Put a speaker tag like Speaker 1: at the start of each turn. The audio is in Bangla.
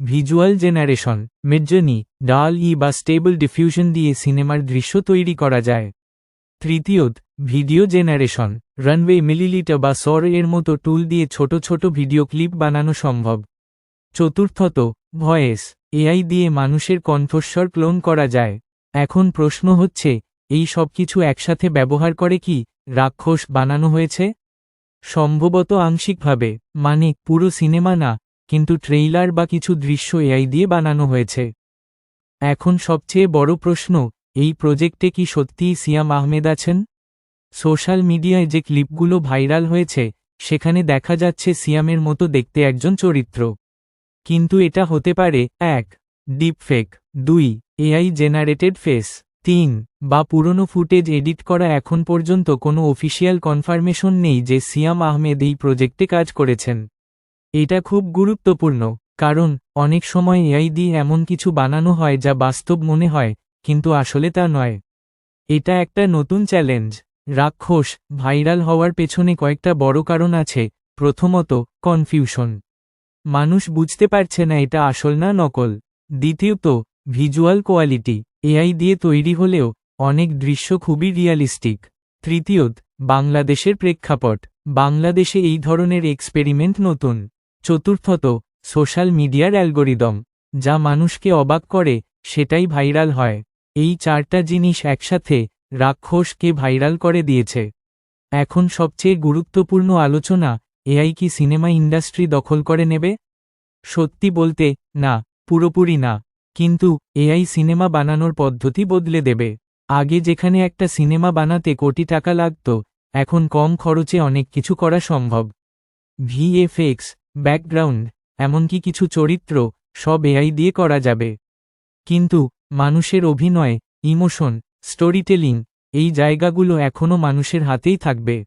Speaker 1: ভিজুয়াল জেনারেশন, মিডজর্নি, ডাল-ই বা স্টেবল ডিফিউশন দিয়ে সিনেমার দৃশ্য তৈরি করা যায়। তৃতীয়ত, ভিডিও জেনারেশন, রানওয়ে, মিলিলিটার বা সর এর মতো টুল দিয়ে ছোট ছোট ভিডিও ক্লিপ বানানো সম্ভব। চতুর্থত, ভয়েস, এআই দিয়ে মানুষের কণ্ঠস্বর ক্লোন করা যায়। এখন প্রশ্ন হচ্ছে, এই সব কিছু একসাথে ব্যবহার করে কি রাক্ষস বানানো হয়েছে? সম্ভবত আংশিকভাবে, মানে পুরো সিনেমা না, কিন্তু ট্রেইলার বা কিছু দৃশ্য এআই দিয়ে বানানো হয়েছে। এখন সবচেয়ে বড় প্রশ্ন, এই প্রজেক্টে কি সত্যিই সিয়াম আহমেদ আছেন? সোশ্যাল মিডিয়ায় যে ক্লিপগুলো ভাইরাল হয়েছে, সেখানে দেখা যাচ্ছে সিয়ামের মতো দেখতে একজন চরিত্র। কিন্তু এটা হতে পারে ১. ডিপফেক, ২. AI generated face, ৩. বা পুরনো ফুটেজ এডিট করা। এখন পর্যন্ত কোনো অফিসিয়াল কনফার্মেশন নেই যে সিয়াম আহমেদ এই প্রজেক্টে কাজ করেছেন। এটা খুব গুরুত্বপূর্ণ, কারণ অনেক সময় এআই দিয়ে এমন কিছু বানানো হয় যা বাস্তব মনে হয়, কিন্তু আসলে তা নয়। এটা একটা নতুন চ্যালেঞ্জ। রাক্ষস ভাইরাল হওয়ার পেছনে কয়েকটা বড় কারণ আছে। প্রথমত, কনফিউশন। মানুষ বুঝতে পারছে না এটা আসল না নকল। দ্বিতীয়ত, ভিজুয়াল কোয়ালিটি, এআই দিয়ে তৈরি হলেও অনেক দৃশ্য খুবই রিয়ালিস্টিক। তৃতীয়ত, বাংলাদেশের প্রেক্ষাপট, বাংলাদেশে এই ধরনের এক্সপেরিমেন্ট নতুন। চতুর্থত, সোশ্যাল মিডিয়ার অ্যালগোরিদম, যা মানুষকে অবাক করে সেটাই ভাইরাল হয়। এই চারটা জিনিস একসাথে রাক্ষসকে ভাইরাল করে দিয়েছে। এখন সবচেয়ে গুরুত্বপূর্ণ আলোচনা, এআই কি সিনেমা ইন্ডাস্ট্রি দখল করে নেবে? সত্যি বলতে, না, পুরোপুরি না। কিন্তু এআই সিনেমা বানানোর পদ্ধতি বদলে দেবে। আগে যেখানে একটা সিনেমা বানাতে কোটি টাকা লাগত, এখন কম খরচে অনেক কিছু করা সম্ভব। ভিএফএক্স, ব্যাকগ্রাউন্ড, এমনকি কিছু চরিত্র, সব এআই দিয়ে করা যাবে। কিন্তু মানুষের অভিনয়, ইমোশন, স্টোরিটেলিং, এই জায়গাগুলো এখনও মানুষের হাতেই থাকবে।